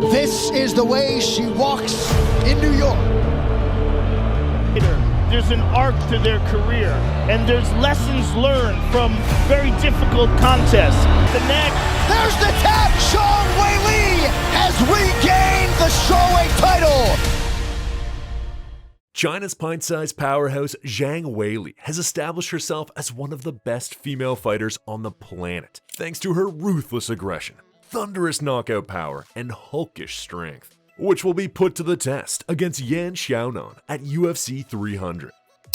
This is the way she walks in New York. There's an arc to their career, and there's lessons learned from very difficult contests. The neck. There's the tap. Zhang Weili has regained the strawweight title. China's pint-size powerhouse Zhang Weili has established herself as one of the best female fighters on the planet, thanks to her ruthless aggression, thunderous knockout power, and Hulkish strength, which will be put to the test against Yan Xiaonan at UFC 300.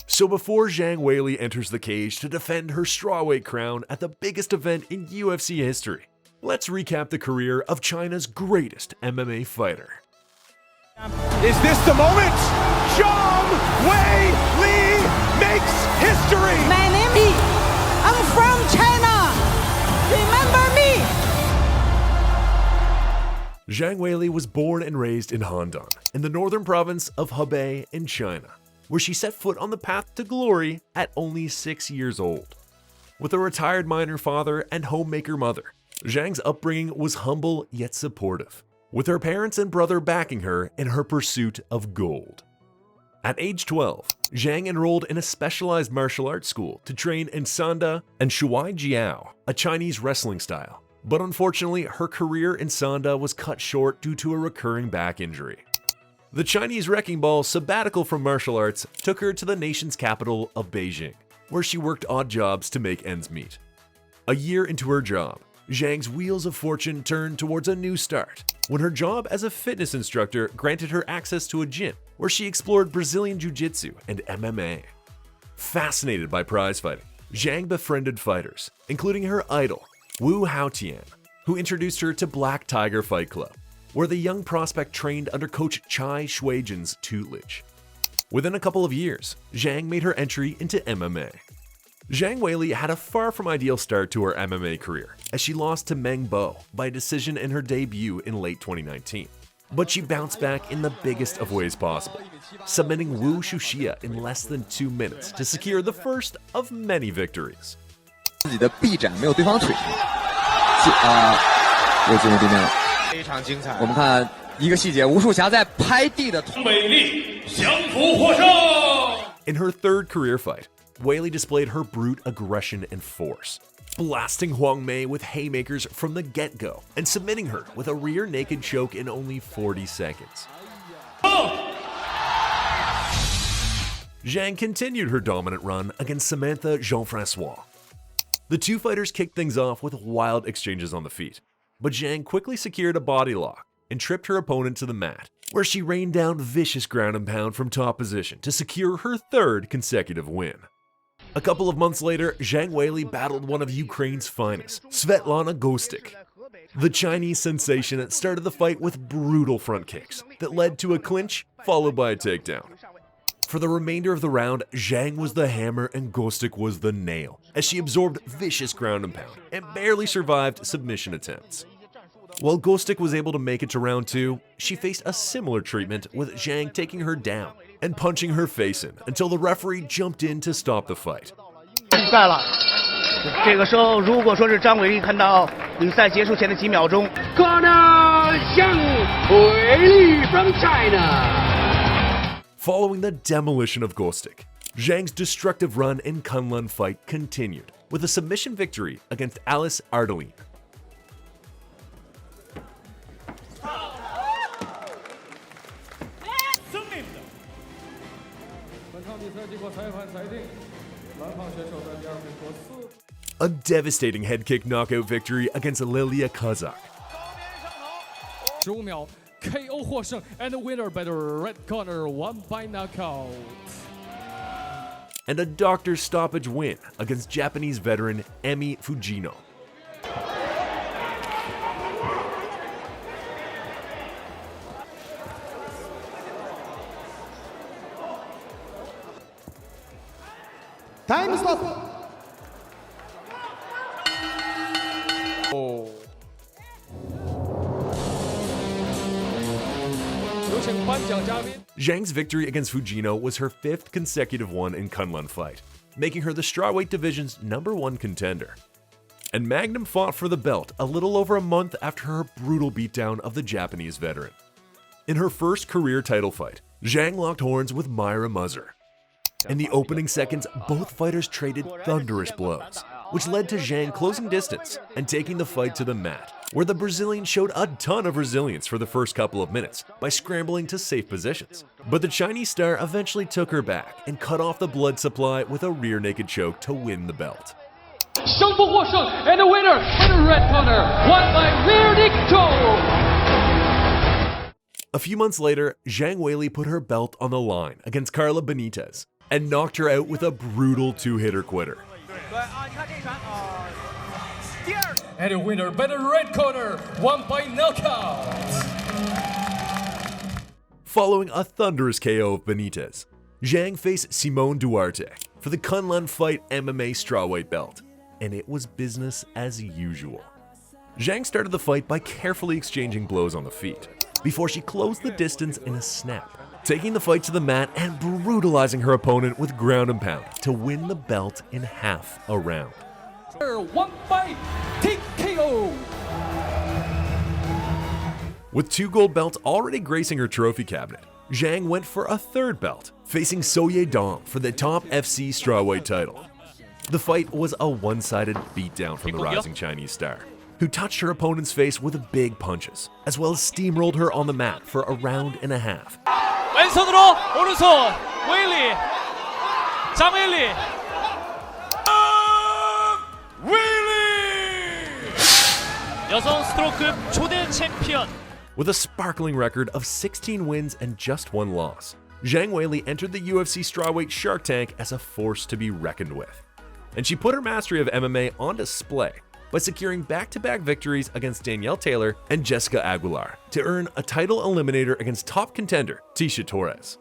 So before Zhang Weili enters the cage to defend her strawweight crown at the biggest event in UFC history, let's recap the career of China's greatest MMA fighter. Is this the moment? Zhang Weili makes history! My name is I'm from China. Remember me? Zhang Weili was born and raised in Handan, in the northern province of Hebei in China, where she set foot on the path to glory at only 6 years old. With a retired miner father and homemaker mother, Zhang's upbringing was humble yet supportive, with her parents and brother backing her in her pursuit of gold. At age 12, Zhang enrolled in a specialized martial arts school to train in Sanda and Shuai Jiao, a Chinese wrestling style. But unfortunately, her career in Sanda was cut short due to a recurring back injury. The Chinese wrecking ball sabbatical from martial arts took her to the nation's capital of Beijing, where she worked odd jobs to make ends meet. A year into her job, Zhang's wheels of fortune turned towards a new start, when her job as a fitness instructor granted her access to a gym where she explored Brazilian Jiu-Jitsu and MMA. Fascinated by prize fighting, Zhang befriended fighters, including her idol, Wu Haotian, who introduced her to Black Tiger Fight Club, where the young prospect trained under coach Chai Shuijin's tutelage. Within a couple of years, Zhang made her entry into MMA. Zhang Weili had a far from ideal start to her MMA career, as she lost to Meng Bo by decision in her debut in late 2019. But she bounced back in the biggest of ways possible, submitting Wu Shuxia in less than 2 minutes to secure the first of many victories. 自己的臂展没有对方腿又进入地面了，非常精彩。我们看一个细节，吴树霞在拍地的同美丽降服获胜。 In her third career fight, Weili displayed her brute aggression and force, blasting Huang Mei with haymakers from the get-go and submitting her with a rear naked choke in only 40 seconds. Zhang continued her dominant run against Samantha Jean-Francois. The two fighters kicked things off with wild exchanges on the feet, but Zhang quickly secured a body lock and tripped her opponent to the mat, where she rained down vicious ground and pound from top position to secure her third consecutive win. A couple of months later, Zhang Weili battled one of Ukraine's finest, Svetlana Gostik. The Chinese sensation started the fight with brutal front kicks that led to a clinch followed by a takedown. For the remainder of the round, Zhang was the hammer and Gostik was the nail, as she absorbed vicious ground and pound and barely survived submission attempts. While Gostik was able to make it to round 2, she faced a similar treatment with Zhang taking her down and punching her face in until the referee jumped in to stop the fight. 赛了，这个时候如果说是张伟丽看到比赛结束前的几秒钟 Corner Zhang Weili from China. Following the demolition of Gostik, Zhang's destructive run in Kunlun fight continued with a submission victory against Alice Ardeline. A devastating head kick knockout victory against Lilia Kazak. 15秒 KO 获胜 and the winner by the red corner, one by knockout. And a doctor's stoppage win against Japanese veteran Emi Fujino. Time stop. Zhang's victory against Fujino was her 5th consecutive one in Kunlun fight, making her the strawweight division's #1 contender. and Magnum fought for the belt a little over a month after her brutal beatdown of the Japanese veteran. In her first career title fight, Zhang locked horns with Myra Muzzer. In the opening seconds, both fighters traded thunderous blows, which led to Zhang closing distance and taking the fight to the mat, where the Brazilian showed a ton of resilience for the first couple of minutes by scrambling to safe positions. But the Chinese star eventually took her back and cut off the blood supply with a rear naked choke to win the belt. 胜负获胜 and the winner in the red corner, won by rear naked choke. A few months later, Zhang Weili put her belt on the line against Carla Benitez and knocked her out with a brutal two-hitter quitter. And the winner by the red corner, won by knockout. Following a thunderous KO of Benitez, Zhang faced Simone Duarte for the Kunlun Fight MMA Strawweight belt, and it was business as usual. Zhang started the fight by carefully exchanging blows on the feet, before she closed the distance in a snap, taking the fight to the mat and brutalizing her opponent with ground and pound to win the belt in half a round. Won by TKO. With 2 gold belts already gracing her trophy cabinet, Zhang went for a third belt, facing Soye Dong for the top FC Strawweight title. The fight was a one-sided beatdown from the rising Chinese star, who touched her opponent's face with big punches, as well as steamrolled her on the mat for a round and a half. 왼손으로 오른손 웨일리 장웨일리 여성 스트로크 초대 챔피언. With a sparkling record of 16 wins and just 1 loss, Zhang Weili entered the UFC Strawweight Shark Tank as a force to be reckoned with. And she put her mastery of MMA on display by securing back-to-back victories against Danielle Taylor and Jessica Aguilar to earn a title eliminator against top contender Tecia Torres.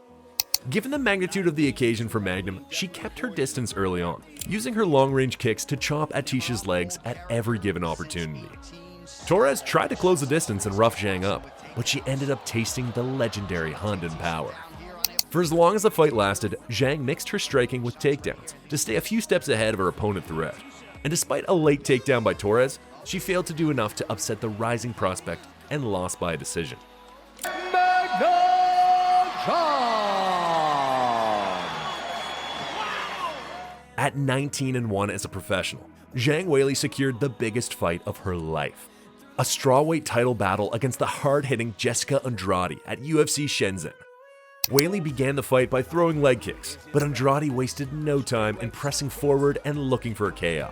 Given the magnitude of the occasion for Magnum, she kept her distance early on, using her long-range kicks to chop at Tecia's legs at every given opportunity. Torres tried to close the distance and rough Zhang up, but she ended up tasting the legendary Hondan power. For as long as the fight lasted, Zhang mixed her striking with takedowns to stay a few steps ahead of her opponent throughout. And despite a late takedown by Torres, she failed to do enough to upset the rising prospect and lost by a decision. At 19-1 as a professional, Zhang Weili secured the biggest fight of her life. A strawweight title battle against the hard-hitting Jessica Andrade at UFC Shenzhen. Weili began the fight by throwing leg kicks, but Andrade wasted no time in pressing forward and looking for a KO.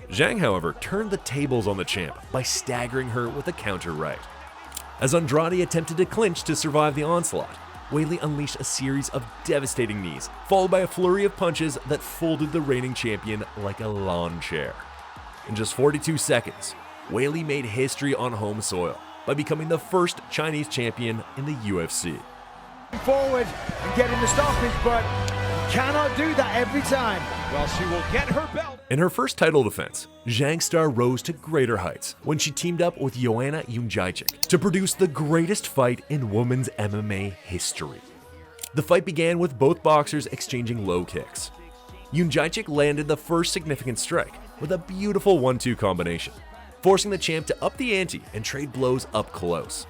Zhang, however, turned the tables on the champ by staggering her with a counter right. As Andrade attempted to clinch to survive the onslaught, Weili unleashed a series of devastating knees, followed by a flurry of punches that folded the reigning champion like a lawn chair. In just 42 seconds, Weili made history on home soil by becoming the first Chinese champion in the UFC. Forward and getting the stoppage, but cannot do that every time. Well, she will get her belt. In her first title defense, Zhang Star rose to greater heights when she teamed up with Joanna Jędrzejczyk to produce the greatest fight in women's MMA history. The fight began with both boxers exchanging low kicks. Jędrzejczyk landed the first significant strike with a beautiful 1-2 combination, forcing the champ to up the ante and trade blows up close.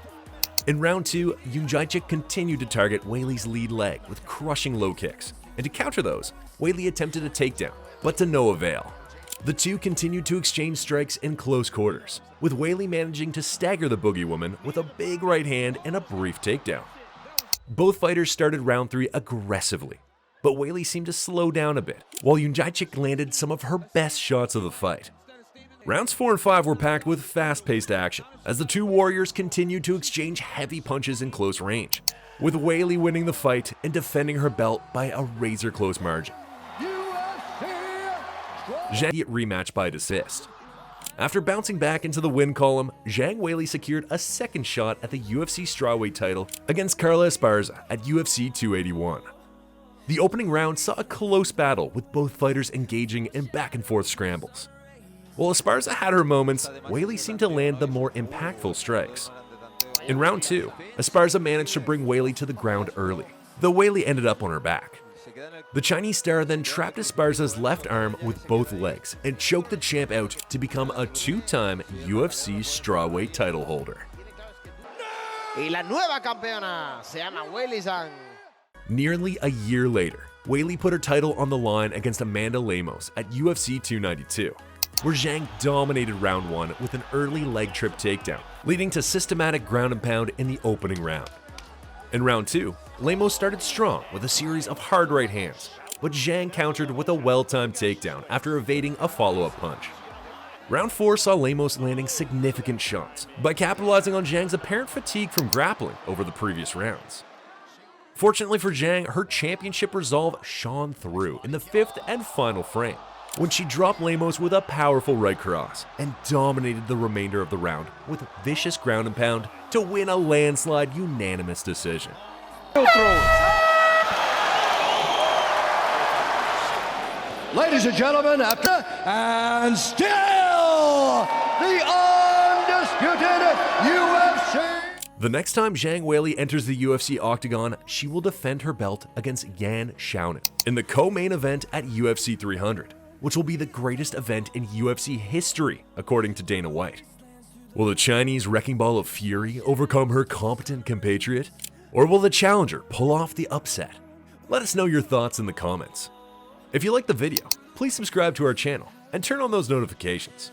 In round 2, Jędrzejczyk continued to target Weili's lead leg with crushing low kicks, and to counter those, Weili attempted a takedown, but to no avail. The two continued to exchange strikes in close quarters, with Weili managing to stagger the Boogie Woman with a big right hand and a brief takedown. Both fighters started round 3 aggressively, but Weili seemed to slow down a bit, while Jędrzejczyk landed some of her best shots of the fight. Rounds 4 and 5 were packed with fast-paced action, as the two warriors continued to exchange heavy punches in close range, with Weili winning the fight and defending her belt by a razor-close margin. Zhang rematched by desist. After bouncing back into the win column, Zhang Weili secured a second shot at the UFC Strawweight title against Carla Esparza at UFC 281. The opening round saw a close battle with both fighters engaging in back-and-forth scrambles. While Esparza had her moments, Weili seemed to land the more impactful strikes. In round 2, Esparza managed to bring Weili to the ground early, though Weili ended up on her back. The Chinese star then trapped Esparza's left arm with both legs and choked the champ out to become a 2-time UFC strawweight title holder. Y la nueva campeona se llama Weili Zhang. Nearly a year later, Weili put her title on the line against Amanda Lemos at UFC 292, where Zhang dominated round 1 with an early leg trip takedown, leading to systematic ground and pound in the opening round. In round 2, Lemos started strong with a series of hard right hands, but Zhang countered with a well-timed takedown after evading a follow-up punch. Round 4 saw Lemos landing significant shots by capitalizing on Zhang's apparent fatigue from grappling over the previous rounds. Fortunately for Zhang, her championship resolve shone through in the 5th and final frame, when she dropped Lemos with a powerful right cross and dominated the remainder of the round with vicious ground and pound to win a landslide unanimous decision. Ladies and gentlemen, and still the undisputed UFC. The next time Zhang Weili enters the UFC octagon, she will defend her belt against Yan Xiaonan in the co-main event at UFC 300, which will be the greatest event in UFC history, according to Dana White. Will the Chinese wrecking ball of fury overcome her competent compatriot? Or will the challenger pull off the upset? Let us know your thoughts in the comments. If you liked the video, please subscribe to our channel and turn on those notifications.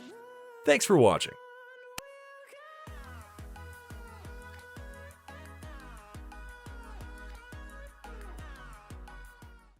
Thanks for watching.